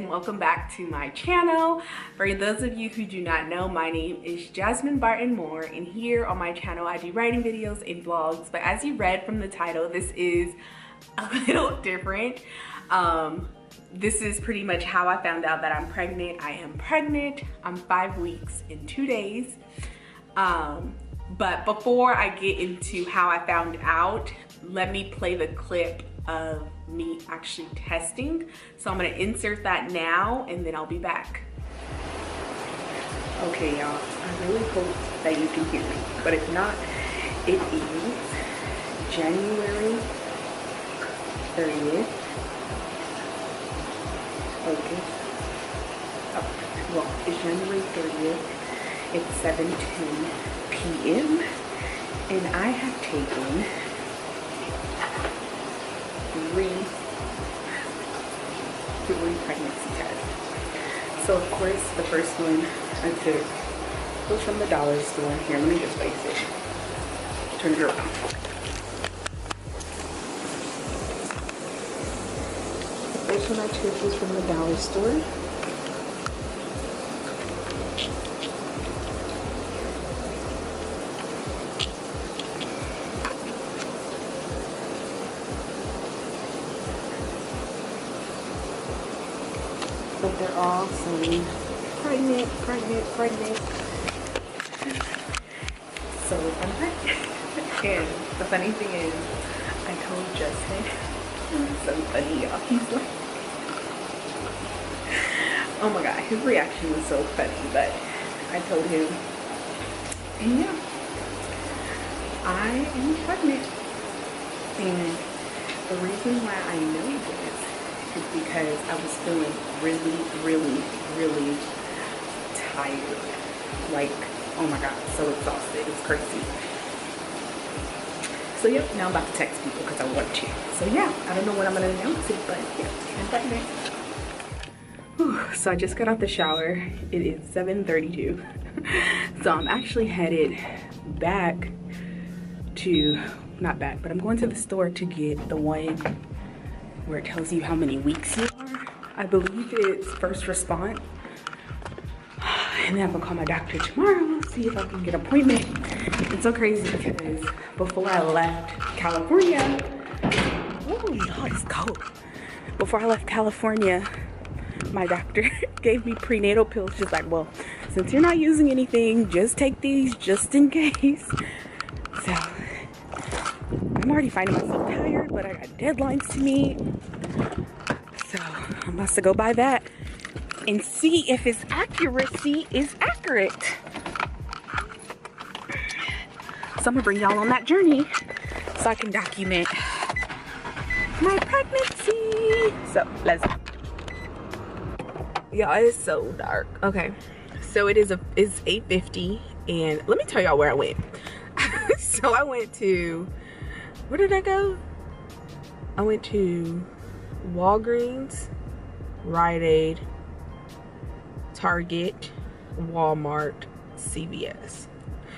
and welcome back to my channel. For those of you who do not know, my name is Jasmine Barton-Moore, and here on my channel I do writing videos and vlogs. But as you read from the title, this is a little different. This is pretty much how I found out that I'm pregnant. I am pregnant. I'm 5 weeks and 2 days. But before I get into how I found out, let me play the clip of me actually testing. So I'm gonna insert that now and then I'll be back. Okay, y'all, I really hope that you can hear me, but if not, it is January 30th. Okay. Oh, well, it's January 30th. It's 7:10 p.m. and I have taken three pregnancy tests. So of course the first one I took was from the dollar store. Here, let me just face it. Turn it around. The first one I took was from the dollar store. But they're all saying pregnant, pregnant, pregnant. So I'm pregnant. And the funny thing is, I told Justin, it's so funny, y'all. He's like, oh my god, his reaction was so funny. But I told him, yeah, I am pregnant. And the reason why I know this is because I was feeling really tired. Like, oh my god, so exhausted. It's crazy. So yep, now I'm about to text people because I want to. So yeah, I don't know when I'm gonna announce it, but yeah, I'm pregnant. Whew, so I just got out the shower. It is 7:32. So I'm actually headed back to, not back, but I'm going to the store to get the one where it tells you how many weeks you are. I believe it's first response. And then I'm gonna call my doctor tomorrow, see if I can get an appointment. It's so crazy because before I left California, oh no, it's cold. Before I left California, my doctor gave me prenatal pills. She's like, well, since you're not using anything, just take these just in case. So I'm already finding myself tired, but I got deadlines to meet. So I'm about to go buy that and see if its accuracy is accurate. So I'm gonna bring y'all on that journey so I can document my pregnancy. So let's go. Y'all, it's so dark. Okay, so it's 8:50, and let me tell y'all where I went. So I went to, where did I go? I went to Walgreens, Rite Aid, Target, Walmart, CVS.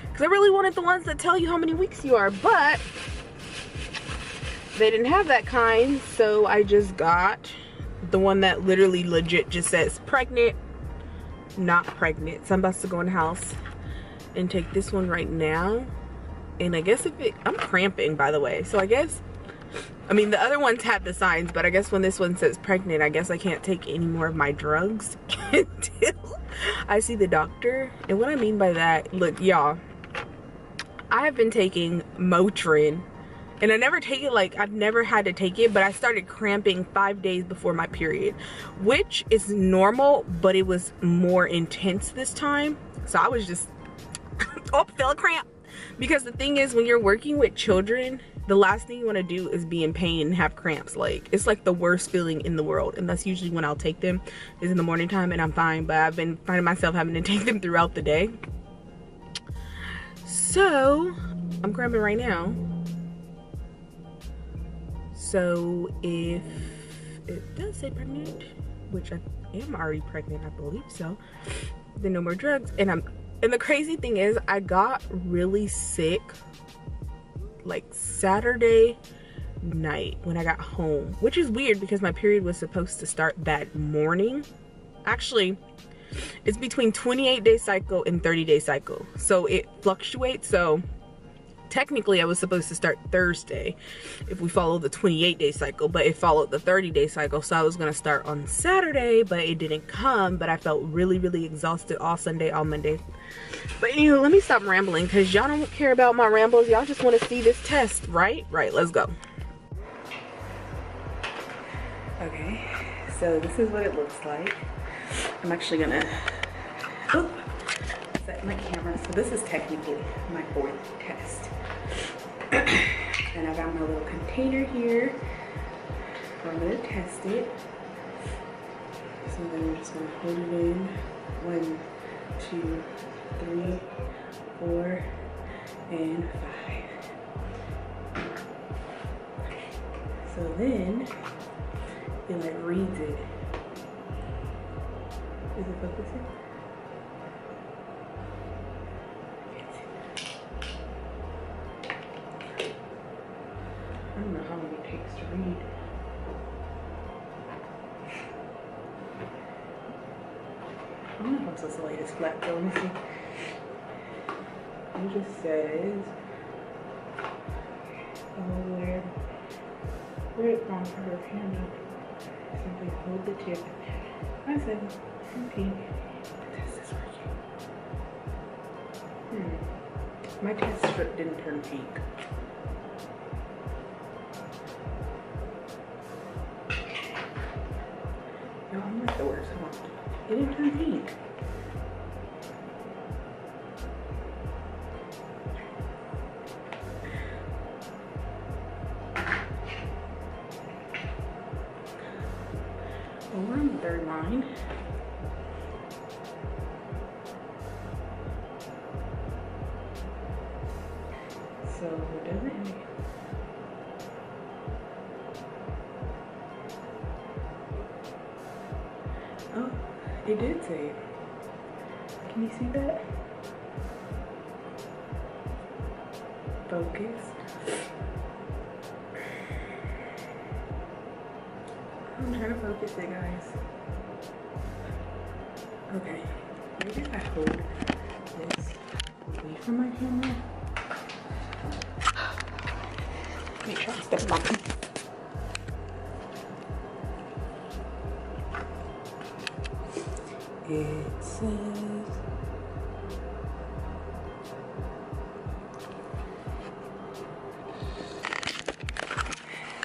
Because I really wanted the ones that tell you how many weeks you are, but they didn't have that kind, so I just got the one that literally legit just says pregnant, not pregnant. So I'm about to go in the house and take this one right now. And I guess I'm cramping, by the way, so I guess, I mean, the other ones had the signs, but I guess when this one says pregnant, I guess I can't take any more of my drugs until I see the doctor. And what I mean by that, look, y'all, I have been taking Motrin, and I never take it, like, I've never had to take it, but I started cramping 5 days before my period, which is normal, but it was more intense this time. So I was just, oh, feel a cramp. Because the thing is, when you're working with children, the last thing you want to do is be in pain and have cramps. Like, it's like the worst feeling in the world. And that's usually when I'll take them, is in the morning time, and I'm fine. But I've been finding myself having to take them throughout the day. So I'm cramping right now. So if it does say pregnant, which I am already pregnant, I believe so, then no more drugs. And the crazy thing is, I got really sick like Saturday night when I got home, which is weird because my period was supposed to start that morning. Actually, it's between 28-day cycle and 30-day cycle. So it fluctuates. So technically I was supposed to start Thursday if we follow the 28-day cycle, but it followed the 30-day cycle. So I was gonna start on Saturday, but it didn't come. But I felt really, really exhausted all Sunday, all Monday. But anyway, let me stop rambling because y'all don't care about my rambles. Y'all just want to see this test, right? Right, let's go. Okay, so this is what it looks like. I'm actually gonna set my camera. So this is technically my 4th test. And I got my little container here where I'm gonna test it. So then I'm just gonna hold it in. 1, 2, 3, 4, and 5. So then it like reads it. Is it focusing? I don't know how long it takes to read. I don't know if I'm supposed to lay this flat though. Let me see. It just says, where it from her hand up. Simply hold the tip. I said, okay, the test is working. My test strip didn't turn pink. No, I'm like the worst. Come on. It didn't turn pink. Well, we're on the 3rd line. So it doesn't indicate. Oh, it did say it. Can you see that? Focus. I'm trying to focus it, guys. Okay, maybe if I hold this away from my camera. Make sure I step back. It says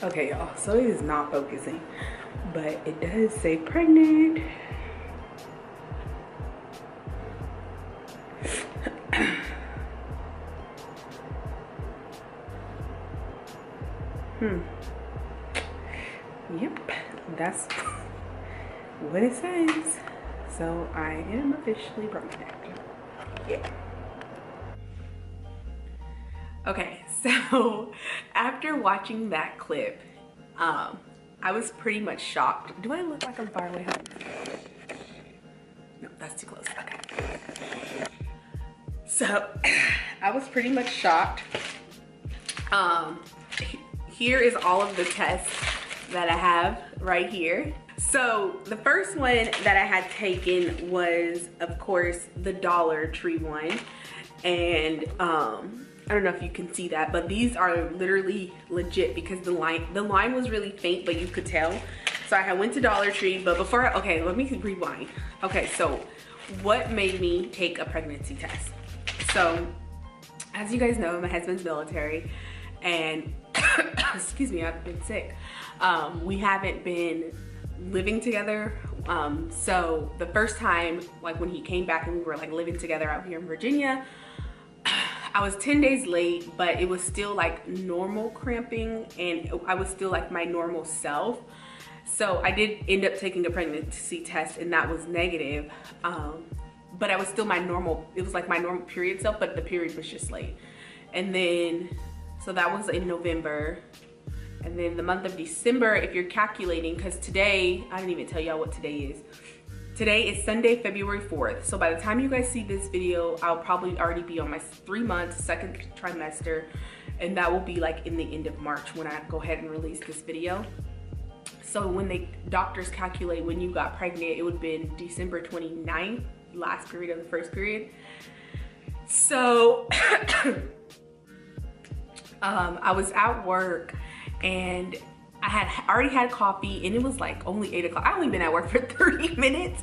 okay, y'all, so it is not focusing, but it does say pregnant. Yep, that's what it says. So I am officially pregnant. Yeah. Okay, so after watching that clip, I was pretty much shocked. Do I look like I'm far away home? No, that's too close. Okay. So I was pretty much shocked. Here is all of the tests that I have right here. So the first one that I had taken was, of course, the Dollar Tree one. And I don't know if you can see that, but these are literally legit because the line was really faint, but you could tell. So I went to Dollar Tree, but before, okay, let me rewind. Okay, so what made me take a pregnancy test? So as you guys know, my husband's military, and excuse me, I've been sick. We haven't been living together. So the first time, like when he came back and we were like living together out here in Virginia, I was 10 days late, but it was still like normal cramping and I was still like my normal self. So I did end up taking a pregnancy test and that was negative. But I was still my normal, it was like my normal period self, but the period was just late. And then, so that was in November. And then the month of December, if you're calculating, because today, I didn't even tell y'all what today is. Today is Sunday, February 4th. So by the time you guys see this video, I'll probably already be on my 3 months, second trimester. And that will be like in the end of March when I go ahead and release this video. So when the doctors calculate when you got pregnant, it would have been December 29th, last period of the first period. So I was at work and I had already had coffee and it was like only 8 o'clock. I only been at work for 30 minutes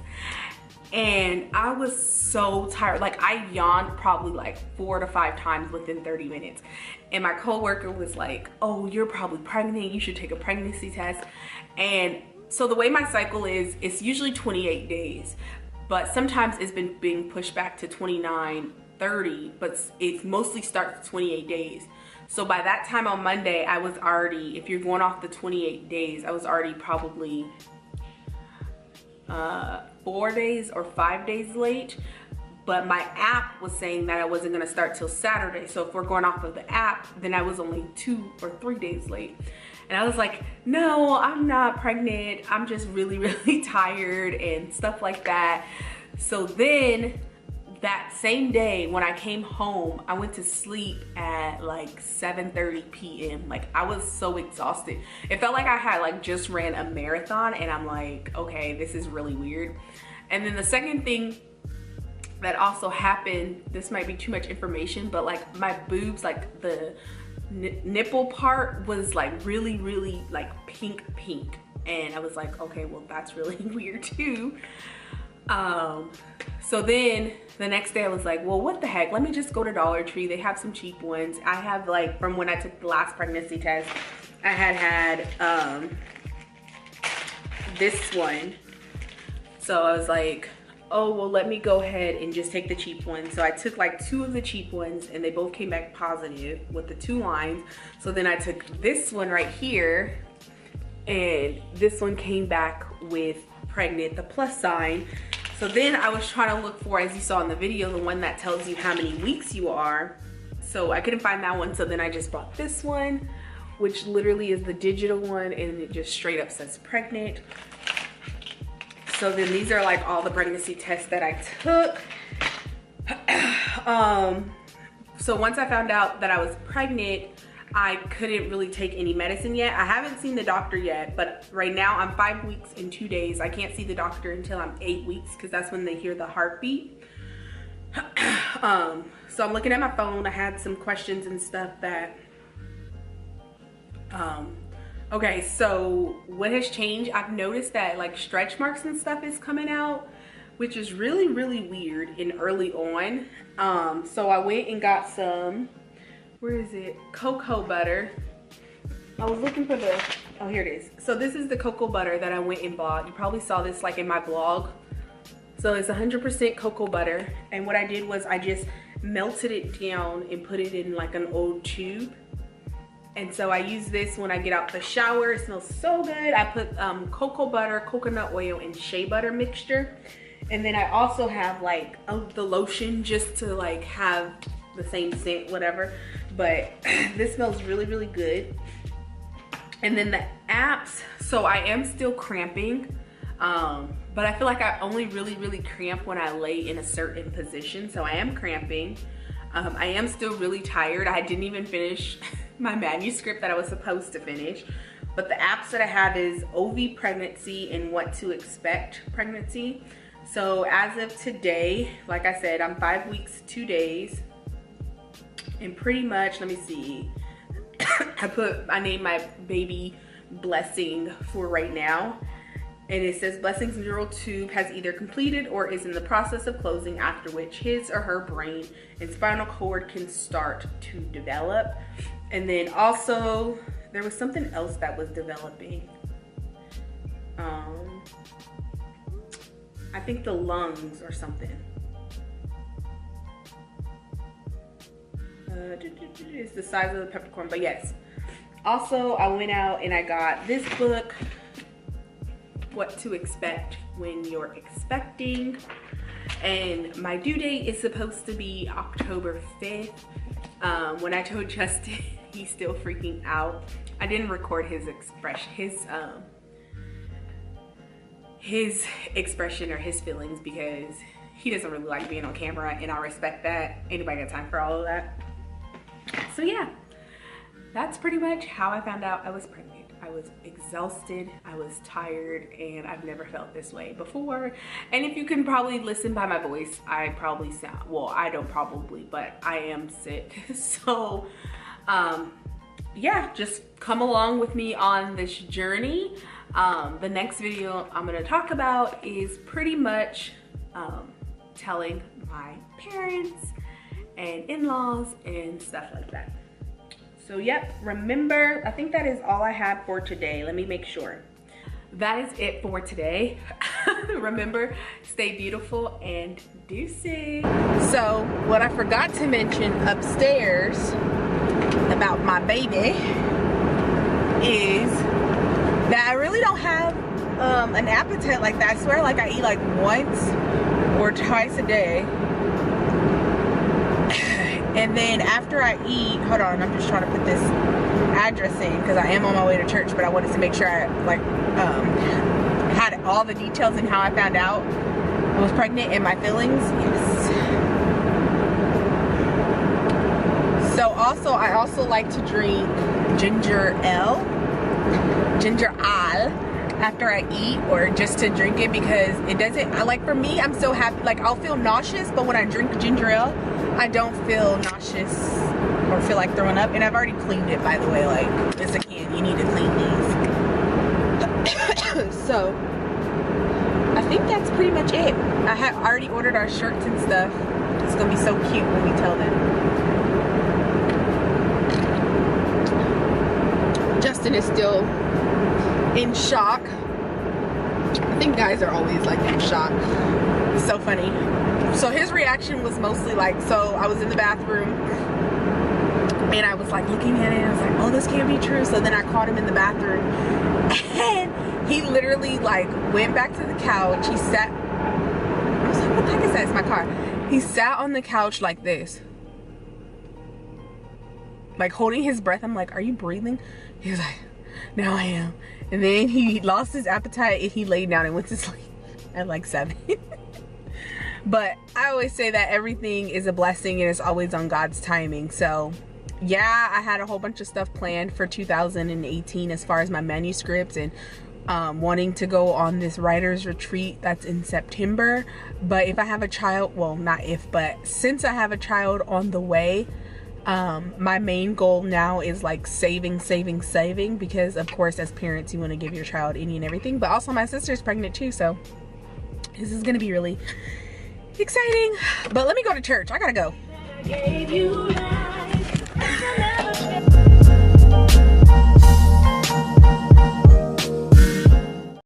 and I was so tired. Like I yawned probably like 4 to 5 times within 30 minutes. And my coworker was like, oh, you're probably pregnant. You should take a pregnancy test. And so the way my cycle is, it's usually 28 days, but sometimes it's been being pushed back to 29, 30, but it mostly starts 28 days. So by that time on Monday, I was already, if you're going off the 28 days, I was already probably 4 days or 5 days late. But my app was saying that I wasn't gonna start till Saturday. So if we're going off of the app, then I was only 2 or 3 days late. And I was like, no, I'm not pregnant. I'm just really, really tired and stuff like that. So then that same day when I came home, I went to sleep at like 7:30 p.m. Like I was so exhausted. It felt like I had like just ran a marathon and I'm like, okay, this is really weird. And then the second thing that also happened, this might be too much information, but like my boobs, like the nipple part was like really, really like pink. And I was like, okay, well that's really weird too. So then the next day I was like, well, what the heck? Let me just go to Dollar Tree. They have some cheap ones. I have like, from when I took the last pregnancy test, I had this one. So I was like, oh, well, let me go ahead and just take the cheap one. So I took like 2 of the cheap ones and they both came back positive with the 2 lines. So then I took this one right here and this one came back with pregnant, the plus sign. So then I was trying to look for, as you saw in the video, the one that tells you how many weeks you are. So I couldn't find that one. So then I just bought this one, which literally is the digital one and it just straight up says pregnant. So then these are like all the pregnancy tests that I took. So once I found out that I was pregnant, I couldn't really take any medicine yet. I haven't seen the doctor yet, but right now I'm 5 weeks and 2 days. I can't see the doctor until I'm 8 weeks because that's when they hear the heartbeat. So I'm looking at my phone. I had some questions and stuff that, okay, so what has changed? I've noticed that like stretch marks and stuff is coming out, which is really, really weird and early on. So I went and got some, where is it? Cocoa butter. I was looking for the, oh, here it is. So this is the cocoa butter that I went and bought. You probably saw this like in my blog. So it's 100% cocoa butter. And what I did was I just melted it down and put it in like an old tube. And so I use this when I get out the shower. It smells so good. I put cocoa butter, coconut oil, and shea butter mixture. And then I also have like the lotion just to like have the same scent, whatever. But this smells really, really good. And then the apps, so I am still cramping. But I feel like I only really, really cramp when I lay in a certain position. So I am cramping. I am still really tired. I didn't even finish my manuscript that I was supposed to finish. But the apps that I have is OV pregnancy and what to expect pregnancy. So as of today, like I said, I'm 5 weeks, 2 days. And pretty much, let me see. I named my baby Blessing for right now. And it says Blessing's neural tube has either completed or is in the process of closing, after which his or her brain and spinal cord can start to develop. And then also, there was something else that was developing. I think the lungs or something. It's the size of the peppercorn, but yes. Also, I went out and I got this book, What to Expect When You're Expecting. And my due date is supposed to be October 5th. When I told Justin, he's still freaking out. I didn't record his expression, his expression or his feelings, because he doesn't really like being on camera, and I respect that. Anybody got time for all of that? So yeah, that's pretty much how I found out I was pregnant. I was exhausted, I was tired, and I've never felt this way before. And if you can probably listen by my voice, I probably sound, well, I don't probably, but I am sick. So yeah, just come along with me on this journey. The next video I'm gonna talk about is pretty much telling my parents and in-laws and stuff like that. So yep, remember, I think that is all I have for today. Let me make sure. That is it for today. Remember, stay beautiful and deuces. So what I forgot to mention upstairs about my baby is that I really don't have an appetite like that. I swear, like I eat like once or twice a day. And then after I eat, hold on, I'm just trying to put this address in because I am on my way to church, but I wanted to make sure I like had all the details in how I found out I was pregnant and my feelings. Yes. So also, I also like to drink ginger ale after I eat, or just to drink it because it doesn't, like for me, I'm so happy, like I'll feel nauseous, but when I drink ginger ale, I don't feel nauseous or feel like throwing up. And I've already cleaned it, by the way, like it's a can, you need to clean these. So I think that's pretty much it. I have already ordered our shirts and stuff. It's gonna be so cute when we tell them. Justin is still in shock. I think guys are always like in shock. It's so funny. So his reaction was mostly like, so I was in the bathroom and I was like looking at it and I was like, oh, this can't be true. So then I caught him in the bathroom and he literally like went back to the couch. He sat, I was like, what the heck is that? It's my car. He sat on the couch like this, like holding his breath. I'm like, are you breathing? He was like, no, I am. And then he lost his appetite and he laid down and went to sleep at like 7. But I always say that everything is a blessing and it's always on God's timing. So yeah, I had a whole bunch of stuff planned for 2018 as far as my manuscripts and wanting to go on this writer's retreat that's in September. But if I have a child, well, not if, but since I have a child on the way, my main goal now is like saving, because of course as parents you want to give your child any and everything. But also my sister's pregnant too, so this is gonna be really exciting. But let me go to church. I gotta go.